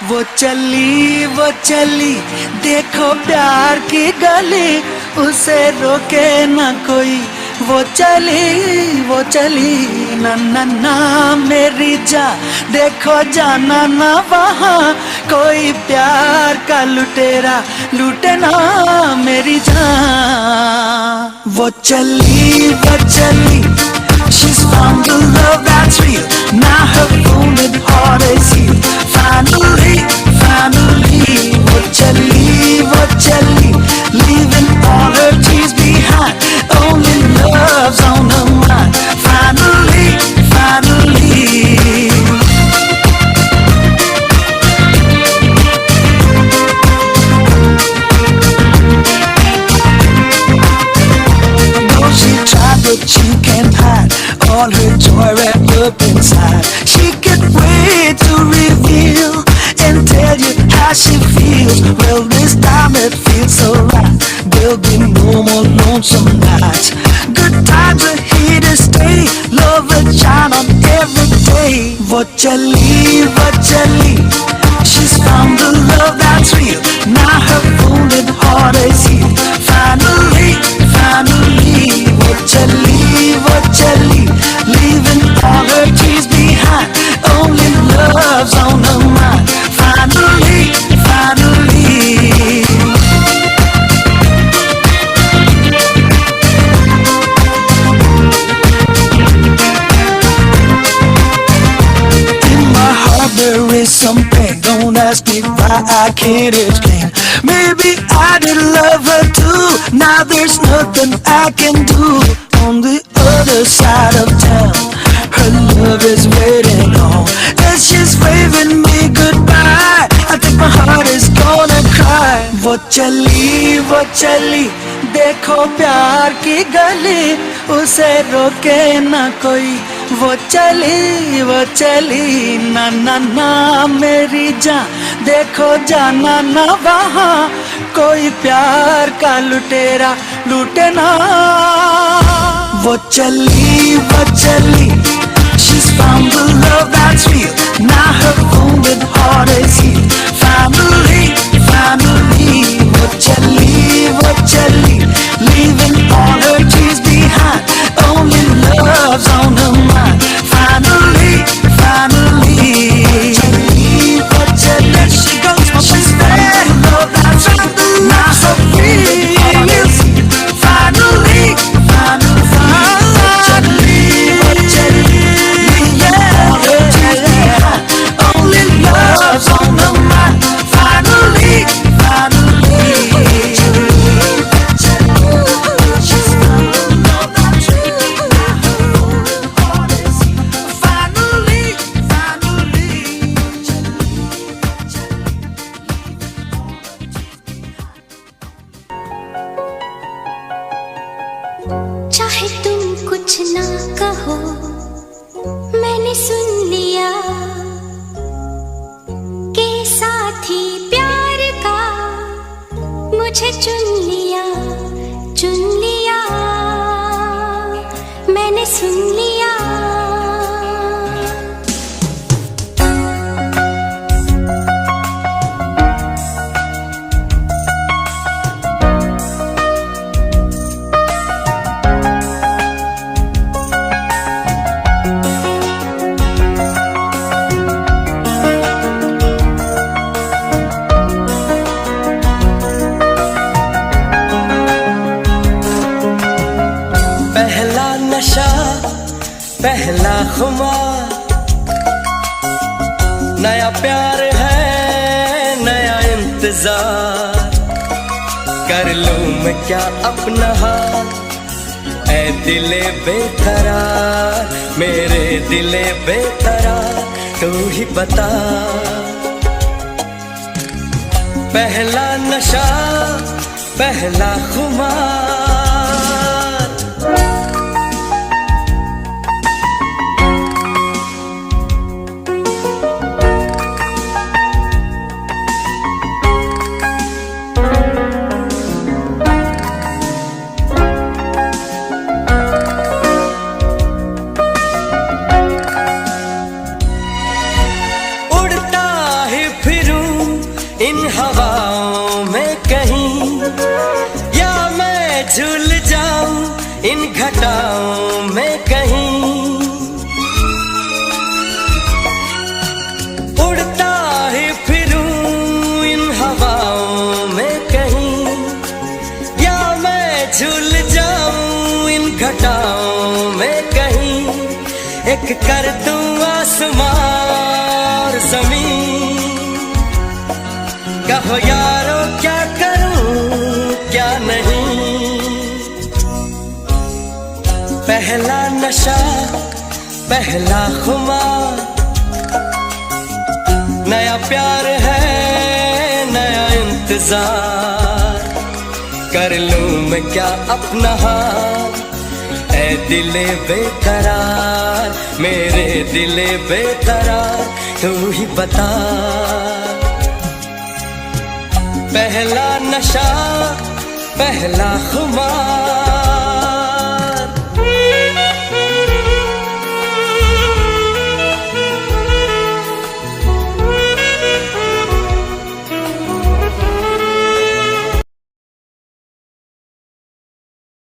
वो चली देखो प्यार की गली, उसे रोके ना कोई। वो चली ना ना ना मेरी जा, देखो जाना ना वहाँ कोई प्यार का लुटेरा लूटे ना मेरी जान। वो चली she's found the love that's real, now her wounded heart is healed. Finally वो चली leaving all her tears behind, only love's on her mind. Finally though she tried but she can't hide all her joy wrapped up inside. She can't wait to reveal and tell you how she feels. Well, this time it feels so right. There'll be no more lonesome nights. Good times are here to stay. Love will shine on every day. वो चली she's found the love that's real, now her wounded heart is healed. Finally वो चली leaving all her tears behind, only love's on her mind. Finally in my heart there is some pain. Don't ask me why, I can't explain. Maybe I did love her too. Now there's nothing I can do. On the other side of town, her love is waiting on, and she's waving me goodbye. I think my heart is gonna cry. वो चली देखो प्यार की गली, उसे रोके ना कोई। वो चली ना ना ना मेरी जान, देखो जाना ना वहाँ कोई प्यार का लुटेरा लूटे ना। वो चली she's found the love that's real, now her wounded heart is healed. Finally वो चली leaving all her tears behind, only love's on her mind. Finally वो चली, there she goes, she's there, love that's real, now so real. Finally वो चली all her tears behind, only love's on her mind. Finally चाहे तुम कुछ ना कहो, मैंने सुन लिया के साथी प्यार का मुझे चुन लिया मैंने सुन लिया। पहला खुमार, नया प्यार है नया इंतजार, कर लूं मैं क्या अपना हाल। ऐ दिले बेकरार, मेरे दिले बेकरार, तू ही बता। पहला नशा पहला खुमार, उड़ता ही फिरूं झूल जाऊं इन घटाओं में कहीं, एक कर दूं आसमां और ज़मीन। कहो यारो क्या करूं क्या नहीं, पहला नशा पहला खुमार, नया प्यार है नया इंतजार। कर लूं मैं क्या अपना हाल, ऐ दिले बेकरार, मेरे दिले बेकरार, तू ही बता। पहला नशा पहला खुमार,